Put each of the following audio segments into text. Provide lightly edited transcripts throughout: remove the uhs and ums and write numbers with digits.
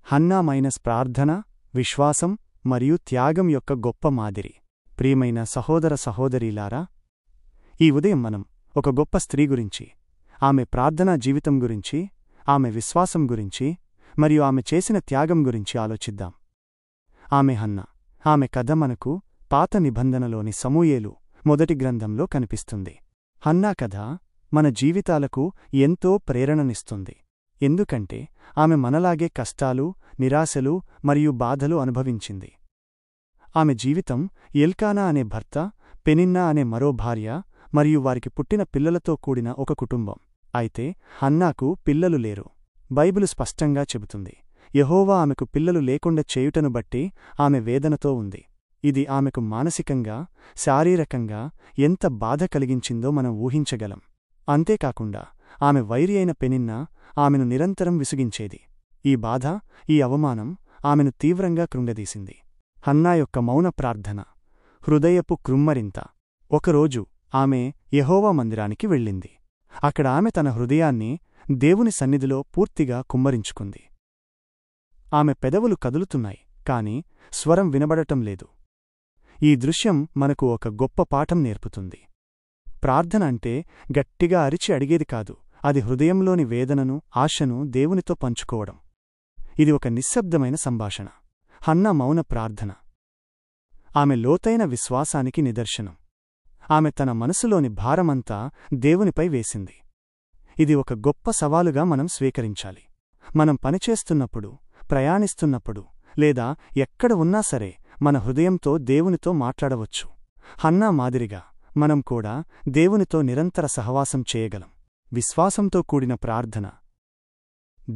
Hannah ప్రార్థన, విశ్వాసం మరియు త్యాగం యొక్క గొప్ప మాదిరి. ప్రియమైన సహోదర సహోదరీలారా, ఈ ఉదయం మనం ఒక గొప్ప స్త్రీ గురించి, ఆమె ప్రార్థనా జీవితం గురించి, ఆమె విశ్వాసం గురించి మరియు ఆమె చేసిన త్యాగం గురించి ఆలోచిద్దాం. ఆమె హన్నా. ఆమె కథ మనకు పాత నిబంధనలోని సమూయేలు మొదటి గ్రంథంలో కనిపిస్తుంది. హన్నా కథ మన జీవితాలకు ఎంతో ప్రేరణనిస్తుంది. ఎందుకంటే ఆమె మనలాగే కష్టాలు, నిరాశలు మరియు బాధలు అనుభవించింది. ఆమె జీవితం ఎల్కానా అనే భర్త, పెనిన్నా అనే మరో భార్య మరియు వారికి పుట్టిన పిల్లలతో కూడిన ఒక కుటుంబం. అయితే హన్నాకు పిల్లలు లేరు. బైబిలు స్పష్టంగా చెబుతుంది, యెహోవా ఆమెకు పిల్లలు లేకుండా చేయుటను బట్టి ఆమె వేదనతో ఉంది. ఇది ఆమెకు మానసికంగా, శారీరకంగా ఎంత బాధ కలిగించిందో మనం ఊహించగలం. అంతేకాకుండా ఆమె వైరి అయిన పెనిన్నా ఆమెను నిరంతరం విసిగించేది. ఈ బాధ, ఈ అవమానం ఆమెను తీవ్రంగా కృంగదీసింది. హన్నా యొక్క మౌన ప్రార్థన, హృదయపు కృమ్మరింత. ఒకరోజు ఆమె యెహోవా మందిరానికి వెళ్ళింది. అక్కడ ఆమె తన హృదయాన్ని దేవుని సన్నిధిలో పూర్తిగా కుమ్మరించుకుంది. ఆమె పెదవులు కదులుతున్నాయి, కాని స్వరం వినబడటం లేదు. ఈ దృశ్యం మనకు ఒక గొప్ప పాఠం నేర్పుతుంది. ప్రార్థన అంటే గట్టిగా అరిచి అడిగేది కాదు, అది హృదయంలోని వేదనను, ఆశను దేవునితో పంచుకోవడం. ఇది ఒక నిశ్శబ్దమైన సంభాషణ. హన్నా మౌన ప్రార్థన ఆమె లోతైన విశ్వాసానికి నిదర్శనం. ఆమె తన మనసులోని భారమంతా దేవునిపై వేసింది. ఇది ఒక గొప్ప సవాలుగా మనం స్వీకరించాలి. మనం పనిచేస్తున్నప్పుడు, ప్రయాణిస్తున్నప్పుడు లేదా ఎక్కడ ఉన్నా సరే మన హృదయంతో దేవునితో మాట్లాడవచ్చు. హన్నా మాదిరిగా మనం కూడా దేవునితో నిరంతర సహవాసం చేయగలం. విశ్వాసంతో కూడిన ప్రార్థన.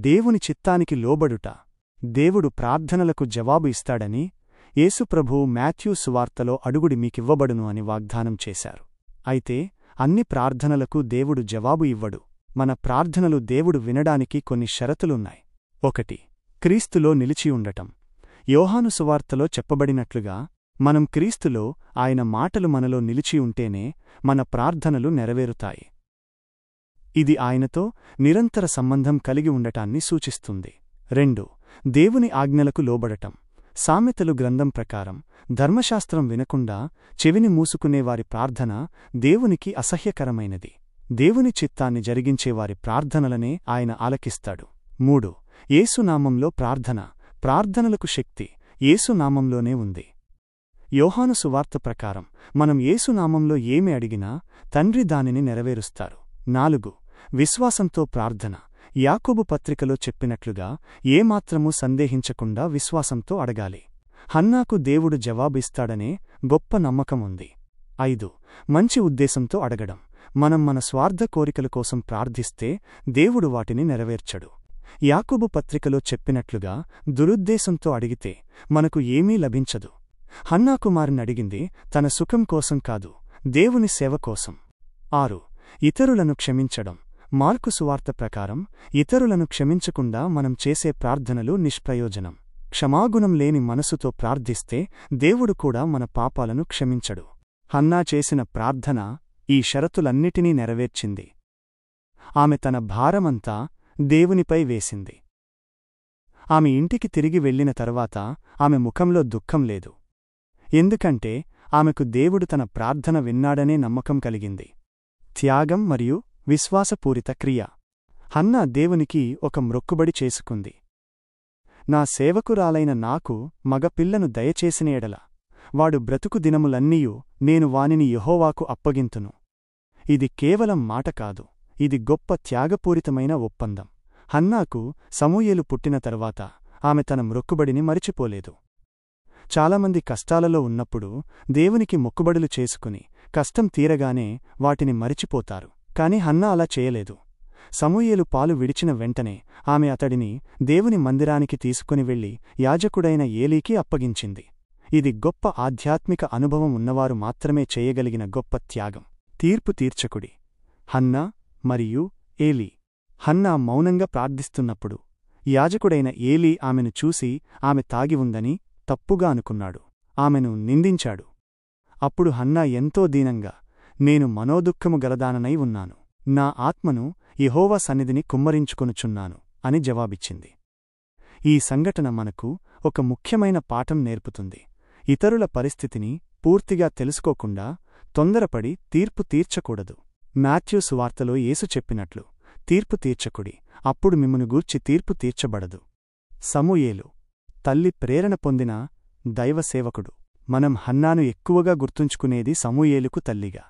దేవుని చిత్తానికి లోబడుట. దేవుడు ప్రార్థనలకు జవాబు ఇస్తాడని యేసుప్రభువు మాథ్యూ సువార్తలో అడుగుడి మీకివ్వబడును అని వాగ్దానం చేశారు. అయితే అన్ని ప్రార్థనలకు దేవుడు జవాబు ఇవ్వడు. మన ప్రార్థనలు దేవుడు వినడానికి కొన్ని షరతులున్నాయి. 1. క్రీస్తులో నిలిచి ఉండటం. యోహాను సువార్తలో చెప్పబడినట్లుగా మనం క్రీస్తులో, ఆయన మాటలు మనలో నిలిచి ఉంటేనే మన ప్రార్థనలు నెరవేరుతాయి. ఇది ఆయనతో నిరంతర సంబంధం కలిగి ఉండటాన్ని సూచిస్తుంది. 2. దేవుని ఆజ్ఞలకు లోబడటం. సామెతలు గ్రంథం ప్రకారం ధర్మశాస్త్రం వినకుండా చెవిని మూసుకునేవారి ప్రార్థన దేవునికి అసహ్యకరమైనది. దేవుని చిత్తాన్ని జరిగించేవారి ప్రార్థనలనే ఆయన ఆలకిస్తాడు. 3. యేసునామంలో ప్రార్థన. ప్రార్థనలకు శక్తి యేసునామంలోనే ఉంది. యోహాను సువార్త ప్రకారం మనం యేసునామంలో ఏమి అడిగినా తండ్రి దానిని నెరవేరుస్తారు. 4. విశ్వాసంతో ప్రార్థన. యాకోబు పత్రికలో చెప్పినట్లుగా ఏమాత్రమూ సందేహించకుండా విశ్వాసంతో అడగాలి. హన్నాకు దేవుడు జవాబిస్తాడనే గొప్ప నమ్మకం ఉంది. 5. మంచి ఉద్దేశంతో అడగడం. మనం మన స్వార్థ కోరికల కోసం ప్రార్థిస్తే దేవుడు వాటిని నెరవేర్చడు. యాకోబు పత్రికలో చెప్పినట్లుగా దురుద్దేశంతో అడిగితే మనకు ఏమీ లభించదు. హన్నా కుమారునడిగింది తన సుఖం కోసం కాదు, దేవుని సేవ కోసం. 6. ఇతరులను క్షమించడం. మార్కు సువార్త ప్రకారం ఇతరులను క్షమించకుండా మనం చేసే ప్రార్థనలు నిష్ప్రయోజనం. క్షమాగుణం లేని మనసుతో ప్రార్థిస్తే దేవుడు కూడా మన పాపాలను క్షమించడు. హన్నా చేసిన ప్రార్థన ఈ షరతులన్నిటినీ నెరవేర్చింది. ఆమె తన భారమంతా దేవునిపై వేసింది. ఆమె ఇంటికి తిరిగి వెళ్లిన తర్వాత ఆమె ముఖంలో దుఃఖం లేదు. ఎందుకంటే ఆమెకు దేవుడు తన ప్రార్థన విన్నాడనే నమ్మకం కలిగింది. త్యాగం మరియు విశ్వాసపూరిత క్రియ. హన్నా దేవునికి ఒక మ్రొక్కుబడి చేసుకుంది. నా సేవకురాలైన నాకు మగపిల్లను దయచేసిన ఎడల వాడు బ్రతుకు దినములన్నీయు నేను వానిని యెహోవాకు అప్పగింతును. ఇది కేవలం మాట కాదు, ఇది గొప్ప త్యాగపూరితమైన ఒప్పందం. హన్నాకు సమూయేలు పుట్టిన తర్వాత ఆమె తన మ్రొక్కుబడిని మరిచిపోలేదు. చాలామంది కష్టాలలో ఉన్నప్పుడు దేవునికి మొక్కుబడులు చేసుకుని కష్టం తీరగానే వాటిని మరిచిపోతారు. కాని హన్నా అలా చేయలేదు. సమూయేలు పాలు విడిచిన వెంటనే ఆమె అతడిని దేవుని మందిరానికి తీసుకుని వెళ్లి యాజకుడైన ఏలీకి అప్పగించింది. ఇది గొప్ప ఆధ్యాత్మిక అనుభవం ఉన్నవారు మాత్రమే చేయగలిగిన గొప్ప త్యాగం. తీర్పు తీర్చకుడి. హన్నా మరియు ఏలీ. హన్నా మౌనంగా ప్రార్థిస్తున్నప్పుడు యాజకుడైన ఏలీ ఆమెను చూసి ఆమె తాగి ఉందని తప్పుగా అనుకున్నాడు. ఆమెను నిందించాడు. అప్పుడు హన్నా ఎంతో దీనంగా, నేను మనోదుఃఖము గలదాననై ఉన్నాను, నా ఆత్మను యెహోవా సన్నిధిని కుమ్మరించుకొనుచున్నాను అని జవాబిచ్చింది. ఈ సంఘటన మనకు ఒక ముఖ్యమైన పాఠం నేర్పుతుంది. ఇతరుల పరిస్థితిని పూర్తిగా తెలుసుకోకుండా తొందరపడి తీర్పు తీర్చకూడదు. మాథ్యూ సువార్తలో యేసు చెప్పినట్లు, తీర్పు తీర్చకుడి, అప్పుడు మిమ్మును గూర్చి తీర్పు తీర్చబడదు. సమూయేలు తల్లి ప్రేరణ పొందిన దైవసేవకుడు. మనం హన్నాను ఎక్కువగా గుర్తుంచుకునేది సమూయేలుకు తల్లిగా.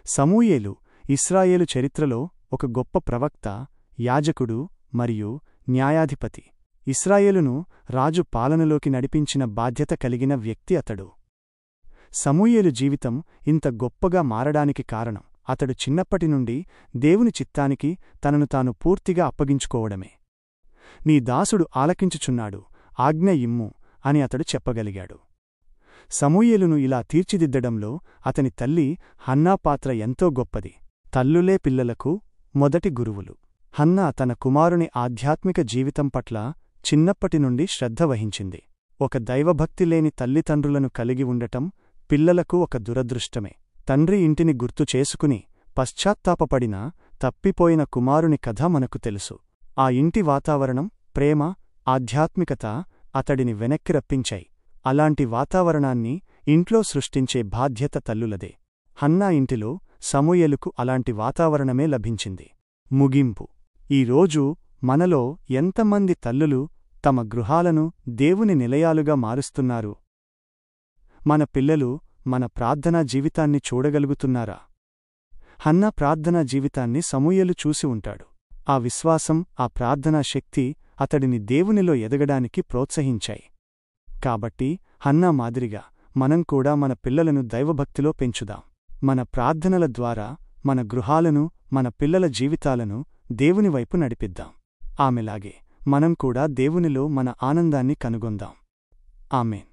సమూయేలు ఇశ్రాయేలు చరిత్రలో ఒక గొప్ప ప్రవక్త, యాజకుడు మరియు న్యాయాధిపతి. ఇశ్రాయేలును రాజు పాలనలోకి నడిపించిన బాధ్యత కలిగిన వ్యక్తి అతడు. సమూయేలు జీవితం ఇంత గొప్పగా మారడానికి కారణం అతడు చిన్నప్పటినుండి దేవుని చిత్తానికి తనను తాను పూర్తిగా అప్పగించుకోవడమే. నీ దాసుడు ఆలకించుచున్నాడు, ఆజ్ఞ ఇమ్ము అని అతడు చెప్పగలిగాడు. సమూయేలును ఇలా తీర్చిదిద్దడంలో అతని తల్లి హన్నా పాత్ర ఎంతో గొప్పది. తల్లులే పిల్లలకు మొదటి గురువులు. హన్నా తన కుమారుని ఆధ్యాత్మిక జీవితం పట్ల చిన్నప్పటినుండి శ్రద్ధ వహించింది. ఒక దైవభక్తి లేని తల్లిదండ్రులను కలిగి ఉండటం పిల్లలకు ఒక దురదృష్టమే. తండ్రి ఇంటిని గుర్తు చేసుకుని పశ్చాత్తాపపడిన తప్పిపోయిన కుమారుని కథ మనకు తెలుసు. ఆ ఇంటి వాతావరణం, ప్రేమ, ఆధ్యాత్మికత అతడిని వెనక్కి రప్పించాయి. అలాంటి వాతావరణాన్ని ఇంట్లో సృష్టించే బాధ్యత తల్లులదే. హన్నా ఇంటిలో సమూయేలుకు అలాంటి వాతావరణమే లభించింది. ముగింపు. ఈరోజు మనలో ఎంతమంది తల్లులు తమ గృహాలను దేవుని నిలయాలుగా మారుస్తున్నారు? మన పిల్లలు మన ప్రార్థనా జీవితాన్ని చూడగలుగుతున్నారా? హన్నా ప్రార్థనా జీవితాన్ని సమూయేలు చూసి ఉంటాడు. ఆ విశ్వాసం, ఆ ప్రార్థనా శక్తి అతడిని దేవునిలో ఎదగడానికి ప్రోత్సహించాయి. కాబట్టి హన్నా మాదిరిగా మనం కూడా మన పిల్లలను దైవభక్తిలో పెంచుదాం. మన ప్రార్థనల ద్వారా మన గృహాలను, మన పిల్లల జీవితాలను దేవునివైపు నడిపిద్దాం. ఆమెలాగే మనం కూడా దేవునిలో మన ఆనందాన్ని కనుగొందాం. ఆమేన్.